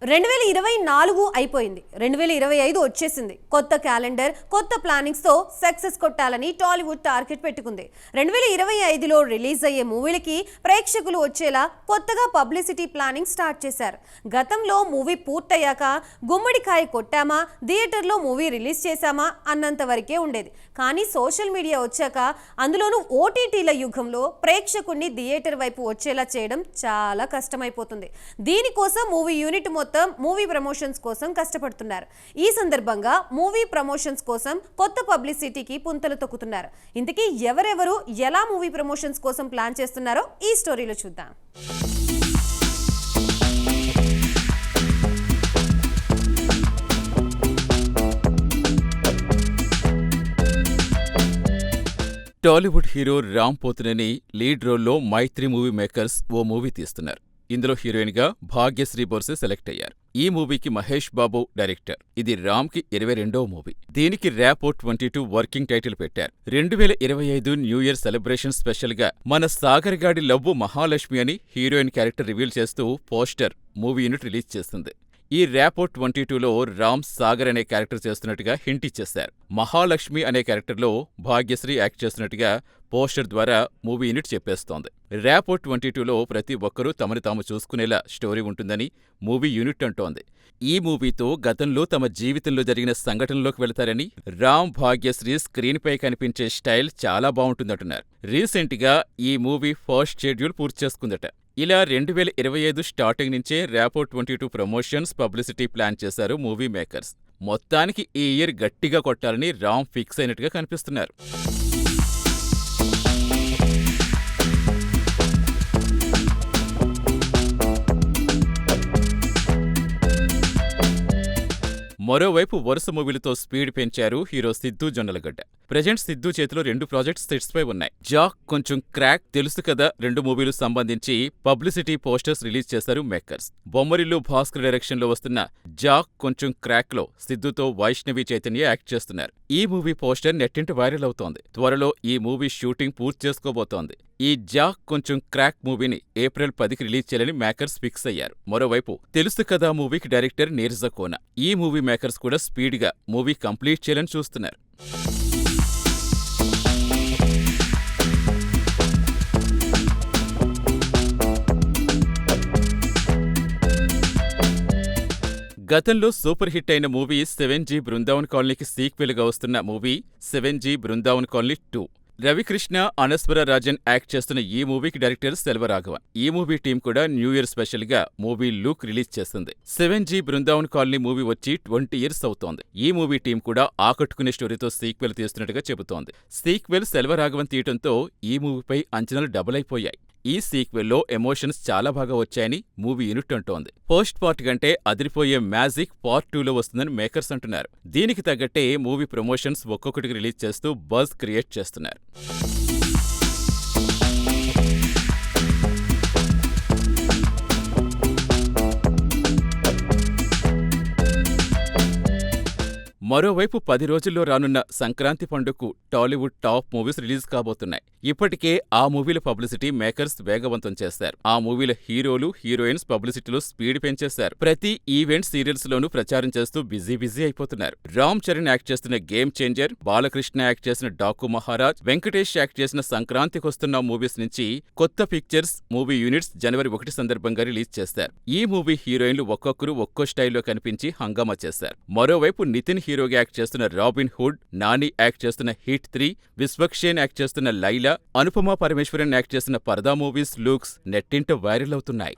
2024 అయిపోయింది. 2025 వచ్చేసింది. కొత్త క్యాలెండర్, కొత్త ప్లానింగ్స్తో సక్సెస్ కొట్టాలని టాలీవుడ్ టార్గెట్ పెట్టుకుంది. 2025లో రిలీజ్ అయ్యే మూవీలకి ప్రేక్షకులు వచ్చేలా కొత్తగా పబ్లిసిటీ ప్లానింగ్ స్టార్ట్ చేశారు. గతంలో మూవీ పూర్తయ్యాక గుమ్మడికాయ కొట్టామా, థియేటర్లో మూవీ రిలీజ్ చేశామా అన్నంత వరకే ఉండేది. కానీ సోషల్ మీడియా వచ్చాక, అందులోనూ ఓటీటీల యుగంలో ప్రేక్షకుడిని థియేటర్ వైపు వచ్చేలా చేయడం చాలా కష్టమైపోతుంది. దీనికోసం మూవీ యూనిట్ మొత్తం మూవీ ప్రమోషన్స్ కోసం కష్టపడుతున్నారు. ఈ సందర్భంగా మూవీ ప్రమోషన్స్ కోసం కొత్త పబ్లిసిటీకి పుంతలు తొక్కుతున్నారు. ఇంతకీ ఎవరెవరు ఎలా మూవీ ప్రమోషన్స్ కోసం ప్లాన్ చేస్తున్నారో ఈ స్టోరీలో చూద్దాం. టాలీవుడ్ హీరో రామ్ పోతినేని లీడ్ రోల్లో మైత్రి మూవీ మేకర్స్ ఓ మూవీ తీస్తున్నారు. ఇందులో హీరోయిన్ గా భాగ్యశ్రీ బోర్సే సెలెక్ట్ అయ్యారు. ఈ మూవీకి మహేష్ బాబు డైరెక్టర్. ఇది రామ్ కి 22వ మూవీ. దీనికి ర్యాపో 22 వర్కింగ్ టైటిల్ పెట్టారు. 2025 న్యూ ఇయర్ సెలబ్రేషన్ స్పెషల్ గా మన సాగర్ గాడి లవ్వు మహాలక్ష్మి అని హీరోయిన్ క్యారెక్టర్ రివీల్ చేస్తూ పోస్టర్ మూవీ యూనిట్ రిలీజ్ చేస్తుంది. ఈ ర్యాపో 22లో రామ్ సాగర్ అనే క్యారెక్టర్ చేస్తున్నట్టుగా హింట్ ఇచ్చేశారు. మహాలక్ష్మి అనే క్యారెక్టర్లో భాగ్యశ్రీ యాక్ట్ చేస్తున్నట్టుగా పోస్టర్ ద్వారా మూవీ యూనిట్ చెప్పేస్తోంది. ర్యాపో 22లో ప్రతి ఒక్కరూ తమని తాము చూసుకునేలా స్టోరీ ఉంటుందని మూవీ యూనిట్ అంటోంది. ఈ మూవీతో గతంలో తమ జీవితంలో జరిగిన సంఘటనలోకి వెళతారని, రామ్ భాగ్యశ్రీ స్క్రీన్ పై కనిపించే స్టైల్ చాలా బావుంటుందంటున్నారు. రీసెంట్ గా ఈ మూవీ ఫస్ట్ షెడ్యూల్ పూర్తి చేసుకుందట. ఇలా 2025 స్టార్టింగ్ నుంచే ర్యాపో 22 ప్రమోషన్స్, పబ్లిసిటీ ప్లాన్ చేశారు మూవీ మేకర్స్. మొత్తానికి ఈ ఇయర్ గట్టిగా కొట్టాలని రామ్ ఫిక్స్ అయినట్టుగా కనిపిస్తున్నారు. మరోవైపు వరుస మూవీలతో స్పీడ్ పెంచారు హీరో సిద్ధూ జొన్నలగడ్డ. ప్రెజెంట్ సిద్ధూ చేతిలో 2 ప్రాజెక్ట్స్ సెట్స్ పై ఉన్నాయి. జాక్, కొంచెం క్రాక్, తెలుసు కదా 2 మూవీలు సంబంధించి పబ్లిసిటీ పోస్టర్స్ రిలీజ్ చేశారు మేకర్స్. బొమ్మరిల్లు భాస్కర్ డైరెక్షన్ లో వస్తున్న జాక్, కొంచెం క్రాక్ లో సిద్ధుతో వైష్ణవి చైతన్య యాక్ట్ చేస్తున్నారు. ఈ మూవీ పోస్టర్ నెట్టింట వైరల్ అవుతోంది. త్వరలో ఈ మూవీ షూటింగ్ పూర్తి చేసుకోబోతోంది. ఈ జాక్, కొంచెం క్రాక్ మూవీని ఏప్రిల్ 10కి రిలీజ్ చేయాలని మేకర్స్ ఫిక్స్ అయ్యారు. మరోవైపు తెలుసు కదా మూవీకి డైరెక్టర్ నీరజ కోన. ఈ మూవీ మేకర్స్ కూడా స్పీడ్ గా మూవీ కంప్లీట్ చేయాలని చూస్తున్నారు. గతంలో సూపర్ హిట్ అయిన మూవీ 7G బృందావన్ కాలనీకి సీక్వెల్ గా వస్తున్న movie 7G Brindavan colony 2. Ravikrishna, Anaswara Rajan act చేస్తున్న ఈ మూవీకి డైరెక్టర్ సెల్వరాఘవన్. ఈ మూవీ టీం కూడా న్యూ ఇయర్ స్పెషల్ గా మూవీ లుక్ రిలీజ్ చేస్తుంది. 7G బృందావన్ కాలనీ మూవీ వచ్చి 20 ఇయర్స్ అవుతోంది. ఈ మూవీ టీం కూడా ఆకట్టుకునే స్టోరీతో సీక్వెల్ తీస్తున్నట్టుగా చెబుతోంది. సీక్వెల్ సెల్వరాఘవన్ తీయటంతో ఈ మూవీపై అంచనాలు డబుల్ అయిపోయాయి. ఈ సీక్వెల్లో ఎమోషన్స్ చాలా బాగా వచ్చాయని మూవీ యూనిట్ అంటోంది. ఫస్ట్ పార్ట్ కంటే అదిరిపోయే మ్యాజిక్ పార్ట్ 2లో వస్తుందని మేకర్స్ అంటున్నారు. దీనికి తగ్గట్టే మూవీ ప్రమోషన్స్ ఒక్కొక్కటికి రిలీజ్ చేస్తూ బజ్ క్రియేట్ చేస్తున్నారు. మరోవైపు 10 రోజుల్లో రానున్న సంక్రాంతి పండుగకు టాలీవుడ్ టాప్ మూవీస్ రిలీజ్ కాబోతున్నాయి. ఇప్పటికే ఆ మూవీల పబ్లిసిటీ మేకర్స్ వేగవంతం చేశారు. ఆ మూవీల హీరోలు, హీరోయిన్స్ పబ్లిసిటీలో స్పీడ్ పెంచేశారు. ప్రతి ఈవెంట్, సీరియల్స్ లోనూ ప్రచారం చేస్తూ బిజీ అయిపోతున్నారు. రామ్ చరణ్ యాక్ట్ చేస్తున్న గేమ్ చేంజర్, బాలకృష్ణ యాక్ట్ చేసిన డాకు మహారాజ్, వెంకటేష్ యాక్ట్ చేసిన సంక్రాంతికొస్తున్న మూవీస్ నుంచి కొత్త పిక్చర్స్, మూవీ యూనిట్స్ జనవరి 1 సందర్భంగా రిలీజ్ చేశారు. ఈ మూవీ హీరోయిన్లు ఒక్కొక్కరు ఒక్కో స్టైల్లో కనిపించి హంగామా చేశారు. మరోవైపు నితిన్ హీరోగా యాక్ట్ చేస్తున్న రాబిన్ హుడ్, నాని యాక్ట్ చేస్తున్న హిట్ 3, విశ్వక్షేన్ యాక్ట్ చేస్తున్న లైలా, అనుపమ పరమేశ్వరన్ యాక్ట్ చేస్తున్న పరదా మూవీస్ లుక్స్ నెట్టింట వైరల్ అవుతున్నాయి.